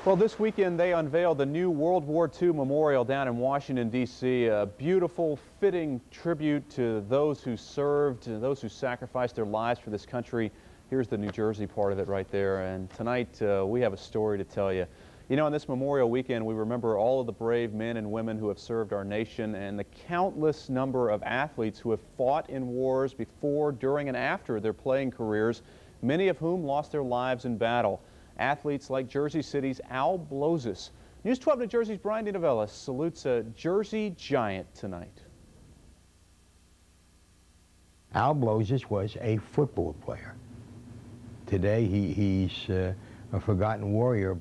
Well, this weekend they unveiled the new World War II memorial down in Washington, D.C. A beautiful, fitting tribute to those who served, to those who sacrificed their lives for this country. Here's the New Jersey part of it right there. And tonight we have a story to tell you. You know, on this Memorial Weekend, we remember all of the brave men and women who have served our nation and the countless number of athletes who have fought in wars before, during, and after their playing careers, many of whom lost their lives in battle. Athletes like Jersey City's Al Blozis. News 12 New Jersey's Brian DeNovellis salutes a Jersey giant tonight. Al Blozis was a football player. Today he's a forgotten warrior.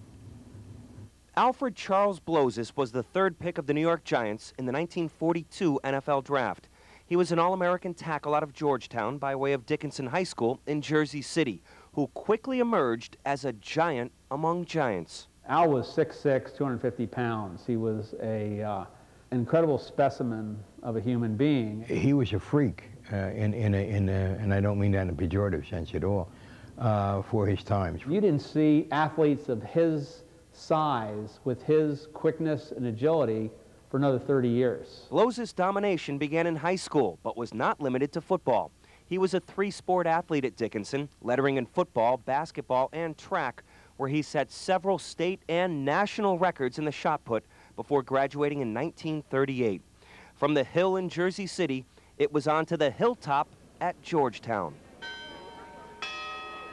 Alfred Charles Blozis was the third pick of the New York Giants in the 1942 NFL Draft. He was an All-American tackle out of Georgetown by way of Dickinson High School in Jersey City, who quickly emerged as a giant among giants. Al was 6'6", 250 pounds. He was an incredible specimen of a human being. He was a freak, and I don't mean that in a pejorative sense at all, for his times. You didn't see athletes of his size with his quickness and agility for another 30 years. Blozis' domination began in high school, but was not limited to football. He was a three-sport athlete at Dickinson, lettering in football, basketball, and track, where he set several state and national records in the shot put before graduating in 1938. From the hill in Jersey City, it was on to the hilltop at Georgetown.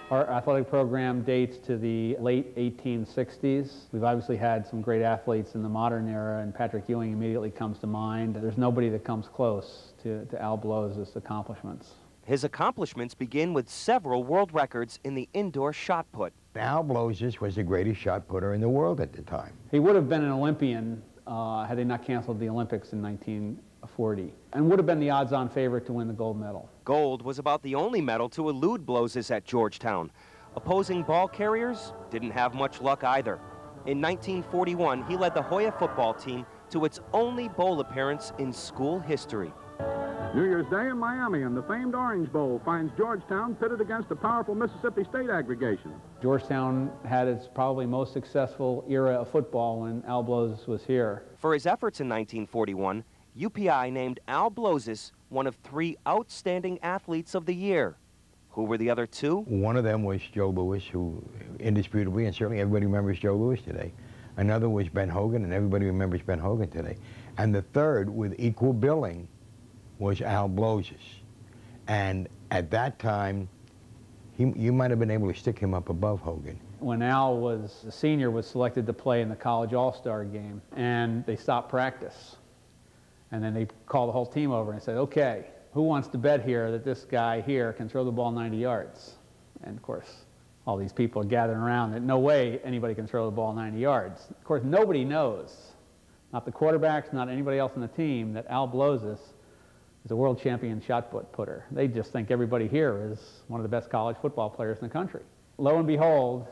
Our athletic program dates to the late 1860s. We've obviously had some great athletes in the modern era, and Patrick Ewing immediately comes to mind. There's nobody that comes close to Al Blozis' accomplishments. His accomplishments begin with several world records in the indoor shot put. Al Blozis was the greatest shot putter in the world at the time. He would have been an Olympian had they not canceled the Olympics in 1940, and would have been the odds-on favorite to win the gold medal. Gold was about the only medal to elude Blozis at Georgetown. Opposing ball carriers didn't have much luck either. In 1941, he led the Hoya football team to its only bowl appearance in school history. New Year's Day in Miami, and the famed Orange Bowl finds Georgetown pitted against a powerful Mississippi State aggregation. Georgetown had its probably most successful era of football when Al Blozis was here. For his efforts in 1941, UPI named Al Blozis one of 3 outstanding athletes of the year. Who were the other 2? One of them was Joe Louis, who indisputably, and certainly everybody remembers Joe Louis today. Another was Ben Hogan, and everybody remembers Ben Hogan today. And the third, with equal billing, was Al Blozis. And at that time, you might have been able to stick him up above Hogan. When Al was a senior, was selected to play in the college all-star game, and they stopped practice. And then they called the whole team over and said, okay, who wants to bet here that this guy here can throw the ball 90 yards? And of course, all these people are gathering around that no way anybody can throw the ball 90 yards. Of course, nobody knows, not the quarterbacks, not anybody else on the team, that Al Blozis is a world champion shot putter. They just think everybody here is one of the best college football players in the country. Lo and behold,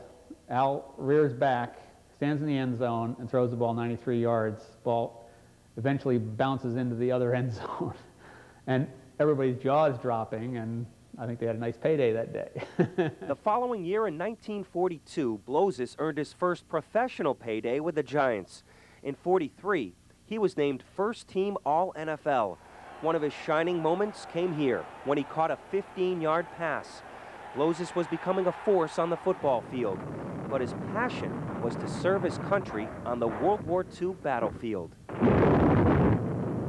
Al rears back, stands in the end zone, and throws the ball 93 yards. Ball eventually bounces into the other end zone. And everybody's jaw is dropping, and I think they had a nice payday that day. The following year in 1942, Blozis earned his first professional payday with the Giants. In '43, he was named first-team All-NFL. One of his shining moments came here when he caught a 15-yard pass. Blozis was becoming a force on the football field, but his passion was to serve his country on the World War II battlefield.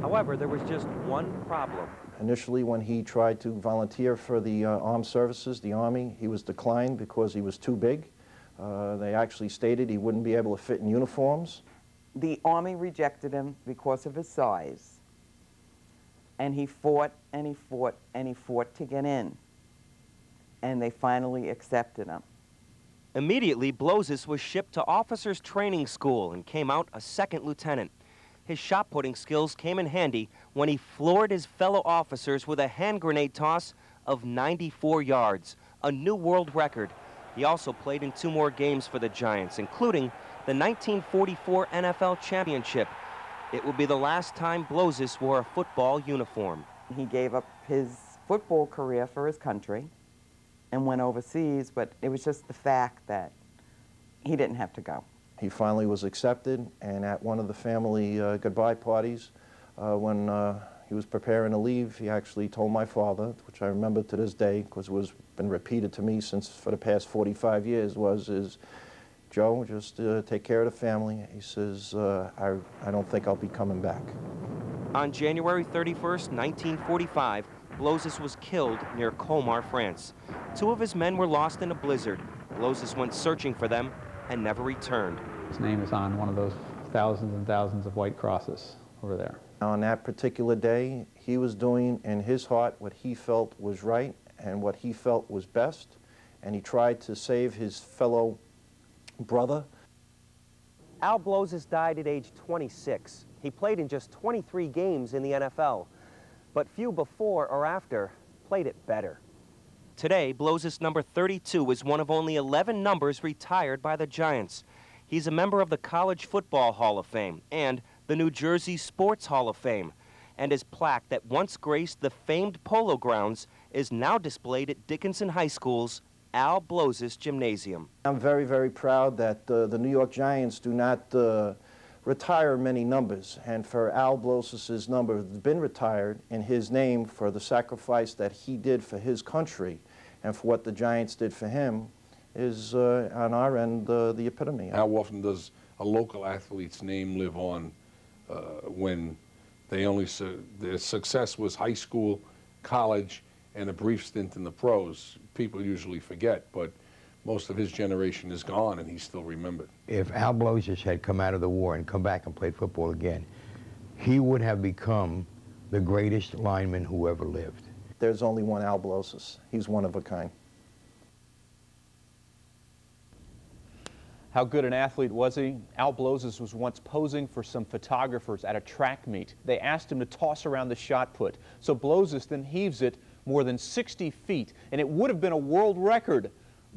However, there was just one problem. Initially, when he tried to volunteer for the armed services, the Army, he was declined because he was too big. They actually stated he wouldn't be able to fit in uniforms. The Army rejected him because of his size. And he fought, and he fought, and he fought to get in. And they finally accepted him. Immediately, Blozis was shipped to officers' training school and came out a second lieutenant. His shot-putting skills came in handy when he floored his fellow officers with a hand grenade toss of 94 yards, a new world record. He also played in 2 more games for the Giants, including the 1944 NFL Championship. It would be the last time Blozis wore a football uniform. He gave up his football career for his country and went overseas, but it was just the fact that he didn't have to go. He finally was accepted, and at one of the family goodbye parties, when he was preparing to leave, he actually told my father, which I remember to this day because it was been repeated to me since for the past 45 years, is, Joe, just take care of the family. He says, I don't think I'll be coming back. On January 31st, 1945, Blozis was killed near Colmar, France. 2 of his men were lost in a blizzard. Blozis went searching for them and never returned. His name is on one of those thousands and thousands of white crosses over there. On that particular day, he was doing in his heart what he felt was right and what he felt was best, and he tried to save his fellow brother. Al Blozis died at age 26. He played in just 23 games in the NFL, but few before or after played it better. Today, Blozis number 32 is one of only 11 numbers retired by the Giants. He's a member of the College Football Hall of Fame and the New Jersey Sports Hall of Fame, and his plaque that once graced the famed Polo Grounds is now displayed at Dickinson High School's Al Blozis Gymnasium. I'm very, very proud that the New York Giants do not retire many numbers, and for Al Blozis's number has been retired in his name for the sacrifice that he did for his country and for what the Giants did for him is on our end the epitome. How often does a local athlete's name live on when they only their success was high school, college, and a brief stint in the pros? People usually forget, but most of his generation is gone and he's still remembered. If Al Blozis had come out of the war and come back and played football again, he would have become the greatest lineman who ever lived. There's only one Al Blozis. He's one of a kind. How good an athlete was he? Al Blozis was once posing for some photographers at a track meet. They asked him to toss around the shot put. So Blozis then heaves it more than 60 feet, and it would have been a world record,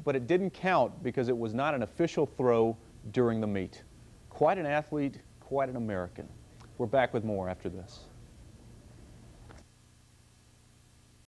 but it didn't count because it was not an official throw during the meet. Quite an athlete, quite an American. We're back with more after this.